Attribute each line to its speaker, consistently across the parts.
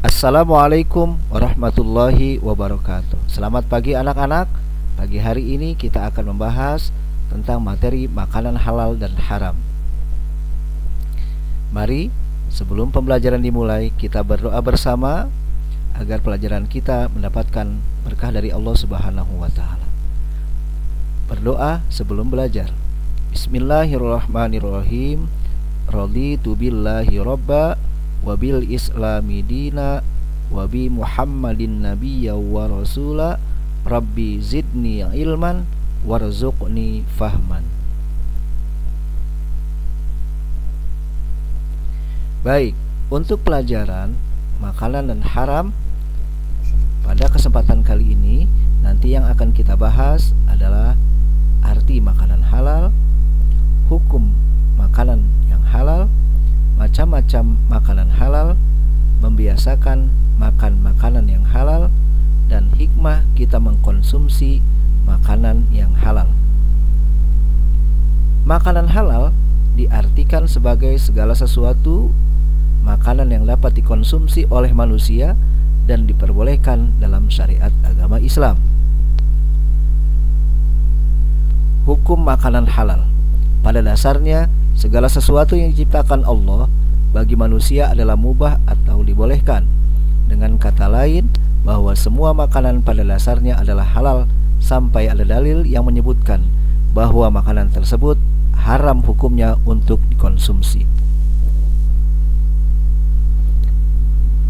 Speaker 1: Assalamualaikum warahmatullahi wabarakatuh. Selamat pagi anak-anak. Pagi hari ini kita akan membahas tentang materi makanan halal dan haram. Mari sebelum pembelajaran dimulai, kita berdoa bersama agar pelajaran kita mendapatkan berkah dari Allah Subhanahu wa taala. Berdoa sebelum belajar. Bismillahirrahmanirrahim. Raditu billahi robba wabil islami dina wabi muhammadin nabiyya wa rasula rabbi zidni ilman warzuqni fahman. Baik, untuk pelajaran makanan dan haram pada kesempatan kali ini, nanti yang akan kita bahas adalah arti makanan halal, hukum makanan yang halal, macam-macam makanan halal, membiasakan makan makanan yang halal, dan hikmah kita mengkonsumsi makanan yang halal. Makanan halal diartikan sebagai segala sesuatu makanan yang dapat dikonsumsi oleh manusia dan diperbolehkan dalam syariat agama Islam. Hukum makanan halal. Pada dasarnya, segala sesuatu yang diciptakan Allah bagi manusia adalah mubah atau dibolehkan. Dengan kata lain, bahwa semua makanan pada dasarnya adalah halal sampai ada dalil yang menyebutkan bahwa makanan tersebut haram hukumnya untuk dikonsumsi.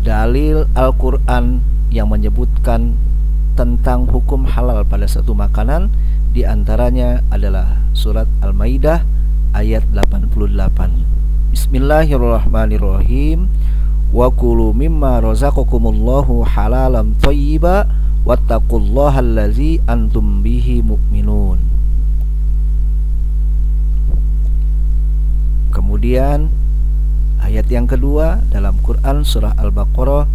Speaker 1: Dalil Al-Quran yang menyebutkan tentang hukum halal pada satu makanan diantaranya adalah surat Al-Maidah ayat 88. Bismillahirrahmanirrahim. Wa kulu mimma razaqakumullahu halalan thayyiba wattaqullaha allazi antum bihi mu'minun. Kemudian ayat yang kedua dalam Quran surah Al-Baqarah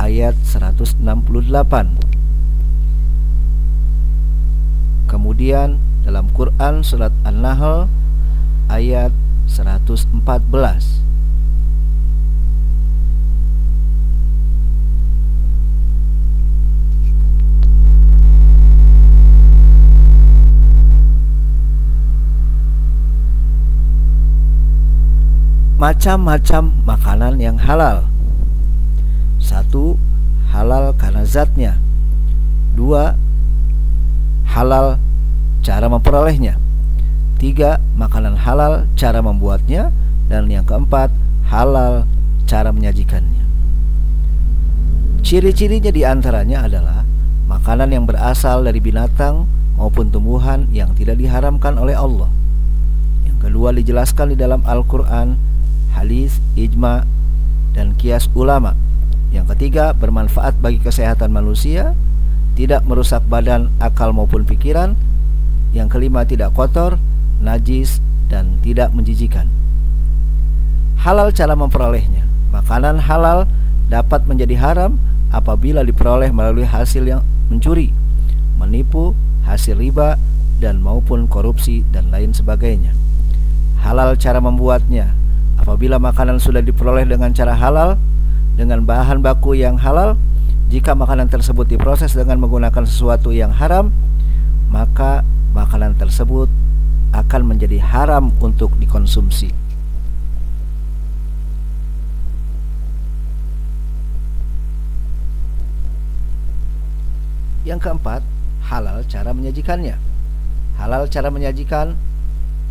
Speaker 1: ayat 168. Kemudian dalam Quran surat An-Nahl ayat 114. Macam-macam makanan yang halal. 1. Halal karena zatnya. 2. Halal cara memperolehnya. 3. Makanan halal cara membuatnya. Dan yang keempat, halal cara menyajikannya. Ciri-cirinya diantaranya adalah makanan yang berasal dari binatang maupun tumbuhan yang tidak diharamkan oleh Allah. Yang kedua dijelaskan di dalam Al-Quran, hadis, ijma, dan kias ulama. Yang ketiga, bermanfaat bagi kesehatan manusia, tidak merusak badan, akal maupun pikiran. Yang kelima, tidak kotor, najis, dan tidak menjijikan. Halal cara memperolehnya. Makanan halal dapat menjadi haram apabila diperoleh melalui hasil yang mencuri, menipu, hasil riba, dan maupun korupsi dan lain sebagainya. Halal cara membuatnya. Apabila makanan sudah diperoleh dengan cara halal, dengan bahan baku yang halal, jika makanan tersebut diproses dengan menggunakan sesuatu yang haram, maka makanan tersebut akan menjadi haram untuk dikonsumsi. Yang keempat, halal cara menyajikannya. Halal cara menyajikan,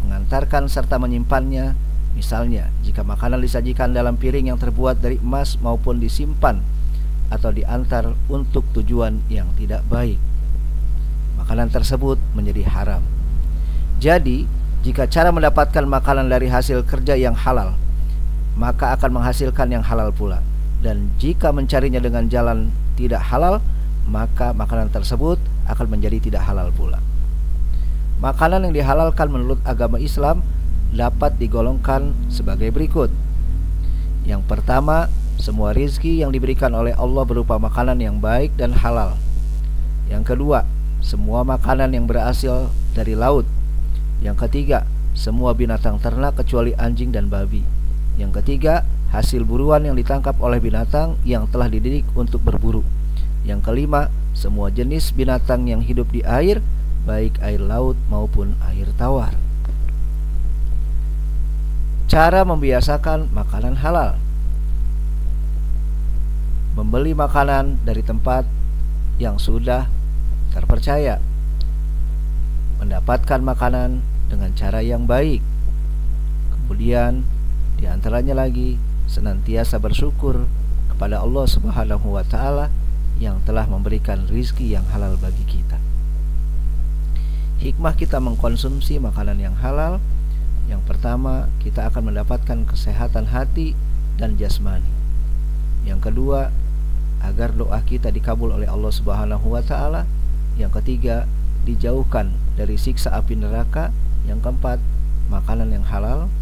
Speaker 1: mengantarkan serta menyimpannya. Misalnya, jika makanan disajikan dalam piring yang terbuat dari emas maupun disimpan atau diantar untuk tujuan yang tidak baik, makanan tersebut menjadi haram. Jadi, jika cara mendapatkan makanan dari hasil kerja yang halal, maka akan menghasilkan yang halal pula. Dan jika mencarinya dengan jalan tidak halal, maka makanan tersebut akan menjadi tidak halal pula. Makanan yang dihalalkan menurut agama Islam dapat digolongkan sebagai berikut. Yang pertama, semua rizki yang diberikan oleh Allah berupa makanan yang baik dan halal. Yang kedua, semua makanan yang berasal dari laut. Yang ketiga, semua binatang ternak kecuali anjing dan babi. Yang ketiga, hasil buruan yang ditangkap oleh binatang yang telah dididik untuk berburu. Yang kelima, semua jenis binatang yang hidup di air, baik air laut maupun air tawar. Cara membiasakan makanan halal. Membeli makanan dari tempat yang sudah terpercaya. Mendapatkan makanan dengan cara yang baik. Kemudian diantaranya lagi senantiasa bersyukur kepada Allah Subhanahu wa Ta'ala yang telah memberikan rizki yang halal bagi kita. Hikmah kita mengkonsumsi makanan yang halal, yang pertama, kita akan mendapatkan kesehatan hati dan jasmani. Yang kedua, agar doa kita dikabul oleh Allah Subhanahu wa Ta'ala. Yang ketiga, dijauhkan dari siksa api neraka. Yang keempat, makanan yang halal.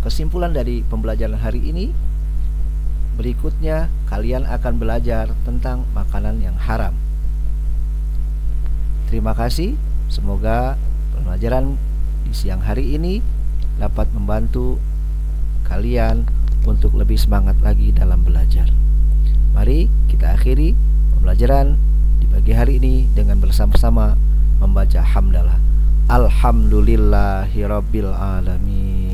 Speaker 1: Kesimpulan dari pembelajaran hari ini, berikutnya kalian akan belajar tentang makanan yang haram. Terima kasih. Semoga pembelajaran di siang hari ini dapat membantu kalian untuk lebih semangat lagi dalam belajar. Mari kita akhiri pembelajaran di pagi hari ini dengan bersama-sama membaca hamdalah. Alhamdulillahirabbil alamin.